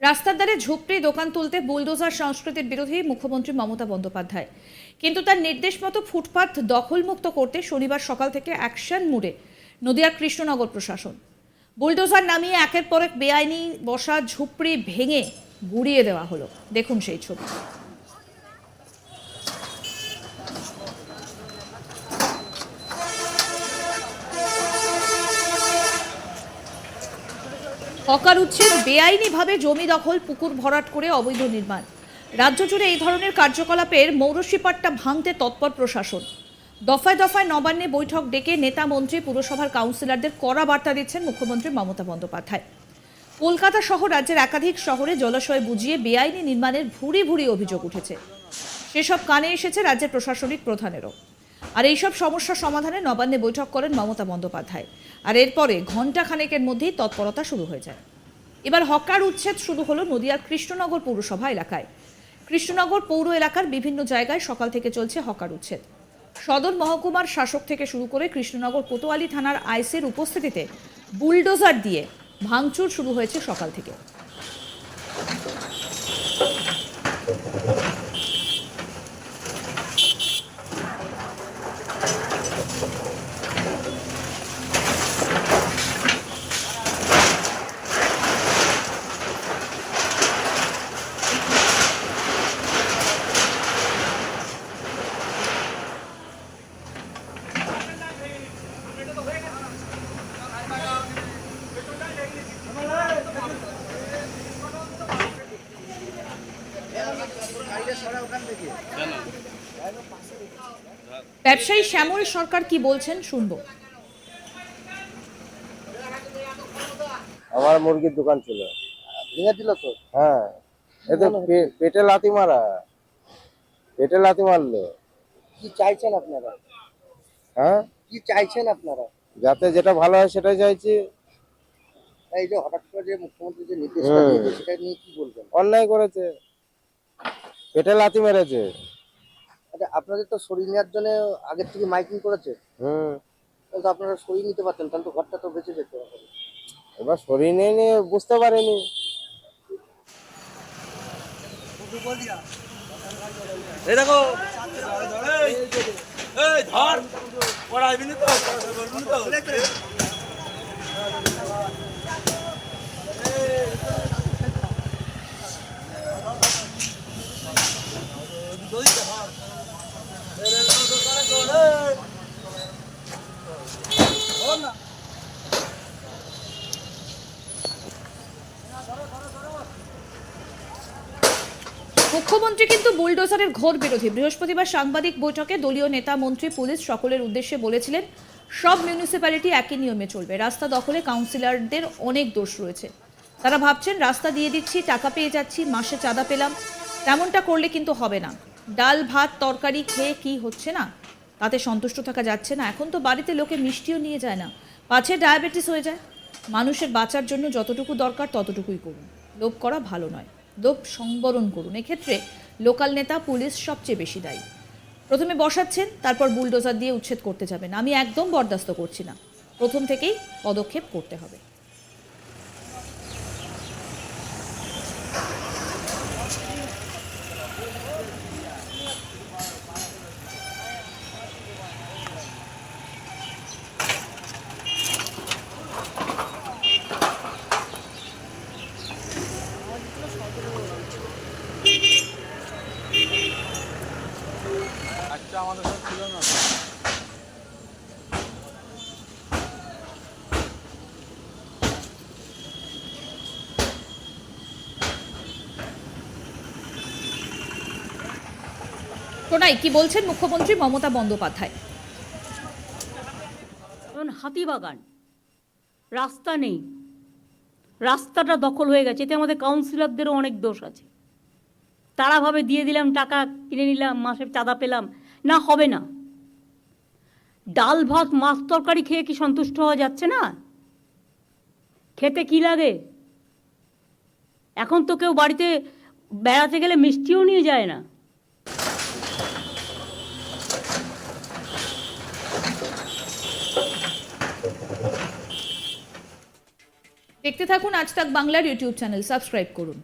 রাস্তার ধারে ঝুপড়ি দোকান তুলতে বুলডোজার সংস্কৃতির বিরোধী মুখ্যমন্ত্রী মমতা বন্দ্যোপাধ্যায়। কিন্তু তার নির্দেশ মতো ফুটপাত দখলমুক্ত করতে শনিবার সকাল থেকে অ্যাকশন মুডে নদিয়ার কৃষ্ণনগর প্রশাসন। বুলডোজার নামিয়ে একের পর এক বেআইনি বসা ঝুপড়ি ভেঙে গুড়িয়ে দেওয়া হলো। দেখুন সেই ছবি। হকার উচ্ছেদ, বেআইনিভাবে জমি দখল, পুকুর ভরাট করে অবৈধ নির্মাণ। রাজ্য জুড়ে এই ধরনের কার্যকলাপের মৌরসিপাট্টা ভাঙতে তৎপর প্রশাসন। দফায় দফায় নবান্নে বৈঠক ডেকে নেতা মন্ত্রী পুরসভার কাউন্সিলরদের কড়া বার্তা দিচ্ছেন মুখ্যমন্ত্রী মমতা বন্দ্যোপাধ্যায়। কলকাতা সহ রাজ্যের একাধিক শহরে জলাশয় বুঝিয়ে বেআইনি নির্মাণের ভুরি ভুরি অভিযোগ উঠেছে। সেসব কানে এসেছে রাজ্যের প্রশাসনিক প্রধানেরও। আর এইসব সমস্যা সমাধানে নবান্নে বৈঠক করেন মমতা বন্দ্যোপাধ্যায়। আর এরপরে ঘণ্টাখানেকের মধ্যেই তৎপরতা শুরু হয়ে যায়। এবার হকার উচ্ছেদ শুরু হলো নদিয়ার কৃষ্ণনগর পৌরসভা এলাকায়। কৃষ্ণনগর পৌর এলাকার বিভিন্ন জায়গায় সকাল থেকে চলছে হকার উচ্ছেদ। সদর মহকুমার শাসক থেকে শুরু করে কৃষ্ণনগর কোতোয়ালি থানার আইসির উপস্থিতিতে বুলডোজার দিয়ে ভাঙচুর শুরু হয়েছে সকাল থেকে। ব্যবসায়ী শ্যামল সরকার কি বলছেন শুনবো। আমার মুরগির দোকান ছিল, ভেঙে দিল তো। হ্যাঁ এ তো পেটে লাথি মারা, পেটে লাথি মারলো। কি চাইছেন আপনারা? হ্যাঁ, কি চাইছেন আপনারা? যাতে যেটা ভালো হয় সেটাই চাইছি। এই যে হঠাৎ করে যে মুখ্যমন্ত্রী যে নির্দেশটা দিয়েছে সেটা নিয়ে কি বলবেন? অন্যায় করেছে, পেটে লাথি মেরেছে। আচ্ছা, আপনাদের তো সরিয়ে নেওয়ার জন্য আগের থেকে মাইকিং করেছে, তাহলে তো আপনারা সরিয়ে নিতে পারতেন, তাহলে তো ঘরটা তো বেঁচে যেত। এবার সরিয়ে নিয়ে বুঝতে পারিনি। এই দেখো, এই ধর পড়াইবি না তো, বলবি না তো। মুখ্যমন্ত্রী কিন্তু বুলডোজারের ঘোর বিরোধী। বৃহস্পতিবার সাংবাদিক বৈঠকে দলীয় নেতা, মন্ত্রী, পুলিশ সকলের উদ্দেশ্যে বলেছিলেন, সব মিউনিসিপ্যালিটি একই নিয়মে চলবে। রাস্তা দখলে কাউন্সিলরদের অনেক দোষ রয়েছে। তারা ভাবছেন রাস্তা দিয়ে দিচ্ছি, টাকা পেয়ে যাচ্ছি, মাসে চাঁদা পেলাম। তেমনটা করলে কিন্তু হবে না। ডাল ভাত তরকারি খেয়ে কি হচ্ছে না, তাতে সন্তুষ্ট থাকা যাচ্ছে না। এখন তো বাড়িতে লোকে মিষ্টিও নিয়ে যায় না, পাছে ডায়াবেটিস হয়ে যায়। মানুষের বাঁচার জন্য যতটুকু দরকার ততটুকুই করুন। লোভ করা ভালো নয়, লোভ সংবরণ করুন। এক্ষেত্রে লোকাল নেতা, পুলিশ সবচেয়ে বেশি দায়ী। প্রথমে বসাচ্ছেন, তারপর বুলডোজার দিয়ে উচ্ছেদ করতে যাবেন। আমি একদম বরদাস্ত করছি না। প্রথম থেকেই পদক্ষেপ করতে হবে। আচ্ছা, আমাদের সব ছিল না। শোনাই কি বলছেন মুখ্যমন্ত্রী মমতা বন্দ্যোপাধ্যায়। হাতিবাগান রাস্তা নেই, রাস্তাটা দখল হয়ে গেছে। এতে আমাদের কাউন্সিলরদেরও অনেক দোষ আছে। তারা ভাবে দিয়ে দিলাম, টাকা কিনে নিলাম, মাসে চাঁদা পেলাম, না হবে না। ডাল ভাত মাছ তরকারি খেয়ে কি সন্তুষ্ট হওয়া যাচ্ছে না? খেতে কি লাগে? এখন তো কেউ বাড়িতে বেড়াতে গেলে মিষ্টিও নিয়ে যায় না। দেখতে থাকুন আজ তাক বাংলার ইউটিউব চ্যানেল, সাবস্ক্রাইব করুন।